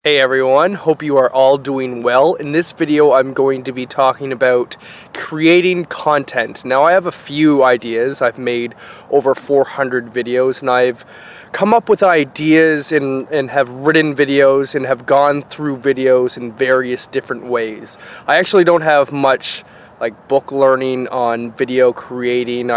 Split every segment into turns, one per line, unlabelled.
Hey everyone, hope you are all doing well. In this video I'm going to be talking about creating content. Now I have a few ideas. I've made over 400 videos and I've come up with ideas and have written videos and have gone through videos in various different ways. I actually don't have much like book learning on video creating.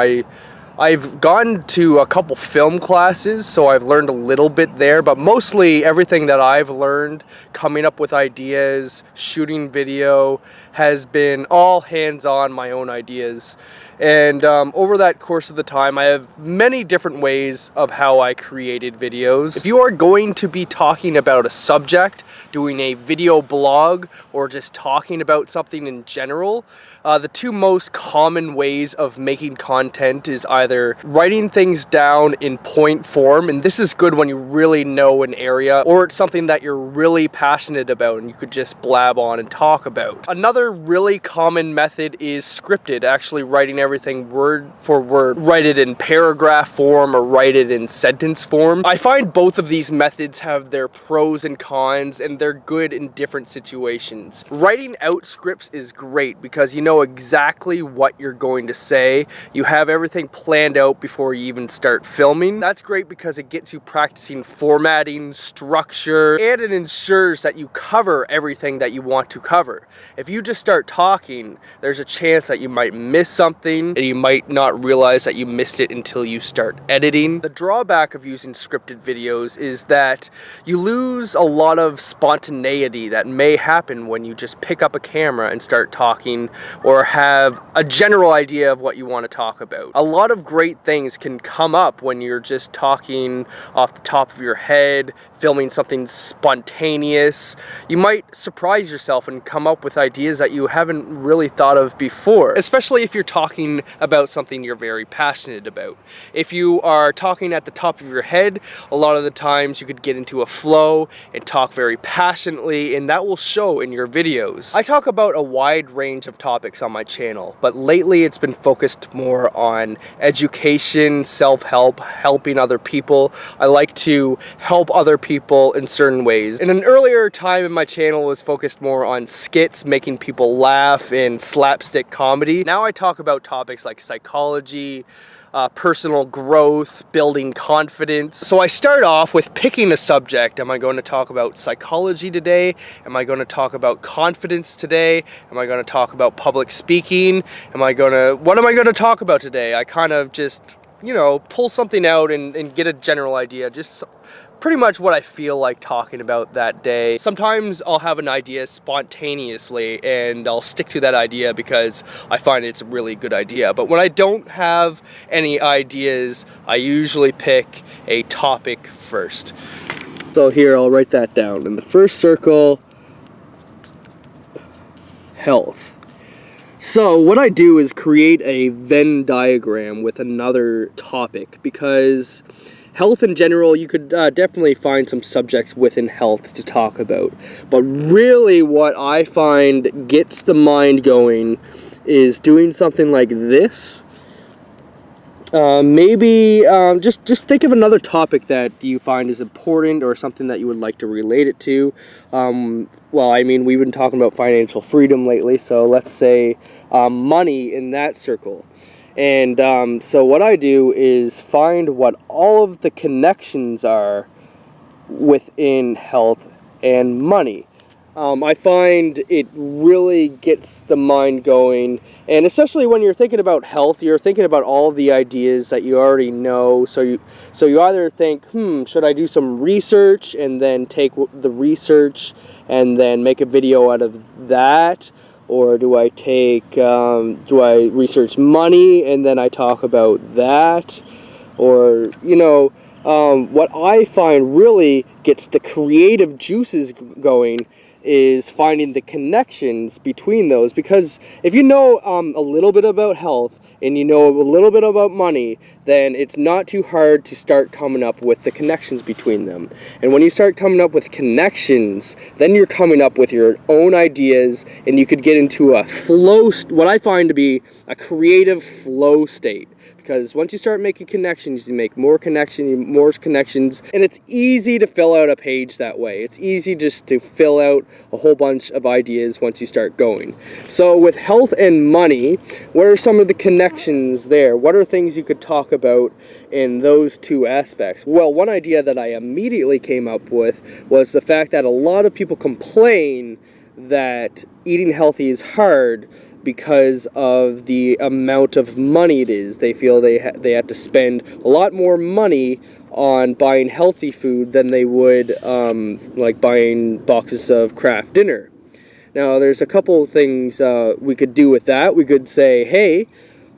I've gone to a couple film classes, so I've learned a little bit there, but mostly everything that I've learned coming up with ideas, shooting video, has been all hands-on my own ideas. And over that course of the time, I have many different ways of how I created videos. If you are going to be talking about a subject, doing a video blog, or just talking about something in general, the two most common ways of making content is either writing things down in point form, and this is good when you really know an area, or it's something that you're really passionate about and you could just blab on and talk about. Another really common method is scripted, actually writing everything word for word. Write it in paragraph form or write it in sentence form. I find both of these methods have their pros and cons, and they're good in different situations. Writing out scripts is great because you know exactly what you're going to say. You have everything planned out before you even start filming. That's great because it gets you practicing formatting, structure, and it ensures that you cover everything that you want to cover. If you just start talking, there's a chance that you might miss something and you might not realize that you missed it until you start editing. The drawback of using scripted videos is that you lose a lot of spontaneity that may happen when you just pick up a camera and start talking or have a general idea of what you want to talk about. A lot of great things can come up when you're just talking off the top of your head, filming something spontaneous. You might surprise yourself and come up with ideas that you haven't really thought of before, especially if you're talking about something you're very passionate about. If you are talking at the top of your head, a lot of the times you could get into a flow and talk very passionately, and that will show in your videos. I talk about a wide range of topics on my channel, but lately it's been focused more on education, self-help, helping other people. I like to help other people in certain ways. In an earlier time in my channel, it was focused more on skits, making people laugh, and slapstick comedy. Now I talk about topics like psychology, personal growth, building confidence. So I start off with picking a subject. Am I going to talk about psychology today? Am I going to talk about confidence today? Am I going to talk about public speaking? What am I going to talk about today? I kind of just, you know, pull something out and get a general idea, just pretty much what I feel like talking about that day. Sometimes I'll have an idea spontaneously and I'll stick to that idea because I find it's a really good idea. But when I don't have any ideas, I usually pick a topic first. So here, I'll write that down. In the first circle, health. So what I do is create a Venn diagram with another topic, because health in general, you could definitely find some subjects within health to talk about. But really what I find gets the mind going is doing something like this. Maybe just think of another topic that you find is important or something that you would like to relate it to. Well, I mean, we've been talking about financial freedom lately, so let's say money in that circle. And so what I do is find what all of the connections are within health and money. I find it really gets the mind going, and especially when you're thinking about health, you're thinking about all the ideas that you already know. So you either think, should I do some research and then take the research and then make a video out of that? Or do I research money and then I talk about that? Or, you know, what I find really gets the creative juices going is finding the connections between those. Because if you know a little bit about health and you know a little bit about money, then it's not too hard to start coming up with the connections between them. And when you start coming up with connections, then you're coming up with your own ideas, and you could get into a flow, what I find to be a creative flow state. because once you start making connections, you make more connections, and it's easy to fill out a page that way. It's easy just to fill out a whole bunch of ideas once you start going. So with health and money, what are some of the connections there? What are things you could talk about in those two aspects? Well, one idea that I immediately came up with was the fact that a lot of people complain that eating healthy is hard because of the amount of money it is. They feel they have to spend a lot more money on buying healthy food than they would like buying boxes of Kraft Dinner. Now, there's a couple of things we could do with that. We could say, hey,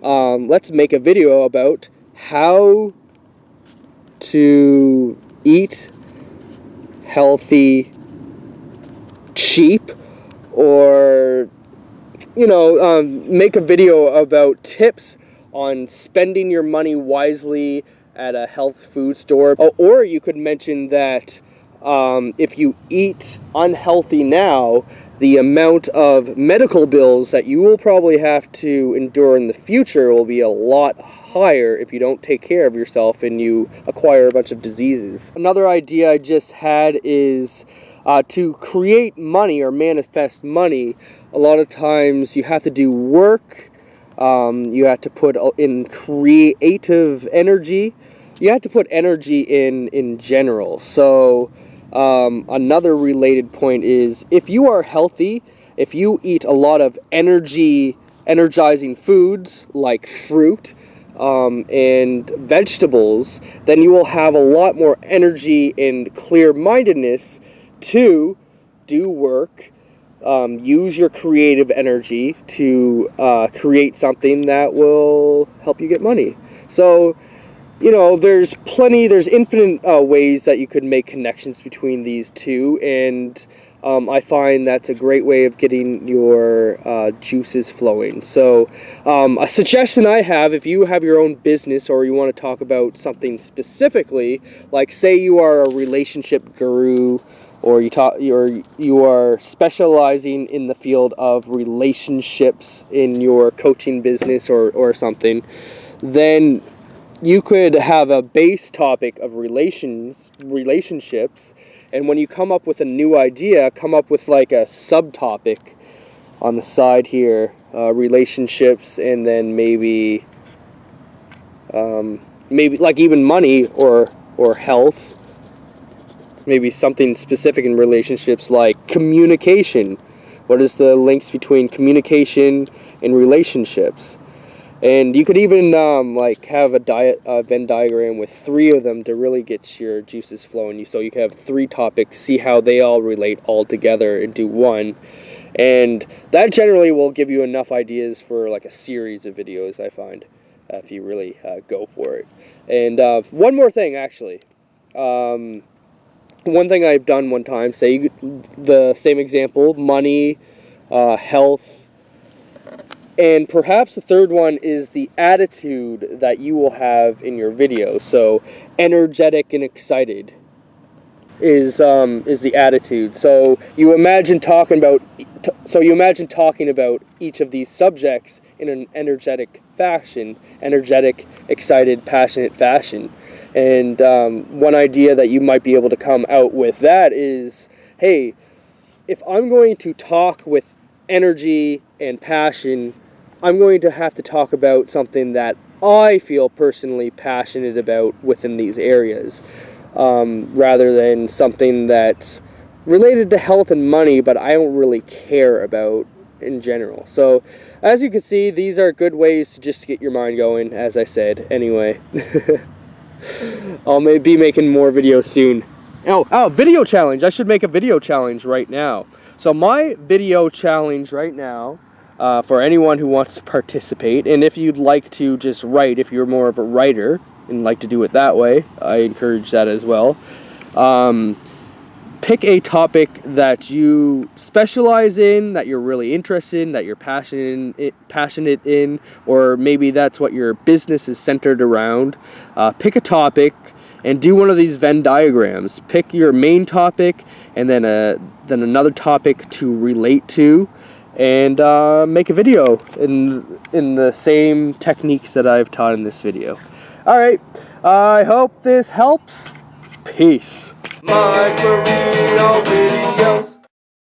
let's make a video about how to eat healthy, cheap, or, you know, make a video about tips on spending your money wisely at a health food store. Or you could mention that if you eat unhealthy now, the amount of medical bills that you will probably have to endure in the future will be a lot higher if you don't take care of yourself and you acquire a bunch of diseases. Another idea I just had is to create money or manifest money. A lot of times you have to do work, you have to put in creative energy, you have to put energy in general. So another related point is, if you are healthy, if you eat a lot of energizing foods like fruit and vegetables, then you will have a lot more energy and clear-mindedness to do work, use your creative energy to create something that will help you get money. So, you know, there's infinite ways that you could make connections between these two, and I find that's a great way of getting your juices flowing. So a suggestion I have, if you have your own business or you want to talk about something specifically, like say you are a relationship guru, or you are specializing in the field of relationships in your coaching business or something, then you could have a base topic of relationships, and when you come up with a new idea, come up with like a subtopic on the side here, relationships, and then maybe like even money or health. Maybe something specific in relationships like communication. What is the links between communication and relationships? And you could even like have a Venn diagram with 3 of them to really get your juices flowing. So you can have 3 topics, see how they all relate all together into one. And that generally will give you enough ideas for like a series of videos, I find, if you really go for it. And one more thing, actually. One thing I've done one time, say the same example, money, health, and perhaps the third one is the attitude that you will have in your video. So energetic and excited is the attitude. So you imagine talking about each of these subjects in an energetic fashion, energetic, excited, passionate fashion. And one idea that you might be able to come out with that is, hey, if I'm going to talk with energy and passion, I'm going to have to talk about something that I feel personally passionate about within these areas, rather than something that's related to health and money, but I don't really care about in general. So, as you can see, these are good ways to just get your mind going, as I said. Anyway, I'll be making more videos soon. Oh, video challenge! I should make a video challenge right now. So my video challenge right now, for anyone who wants to participate, and if you'd like to just write, if you're more of a writer and like to do it that way, I encourage that as well. Pick a topic that you specialize in, that you're really interested in, that you're passionate in, or maybe that's what your business is centered around. Pick a topic and do one of these Venn diagrams. Pick your main topic and then another topic to relate to, and make a video in the same techniques that I've taught in this video. Alright, I hope this helps. Peace. Mike Marino videos.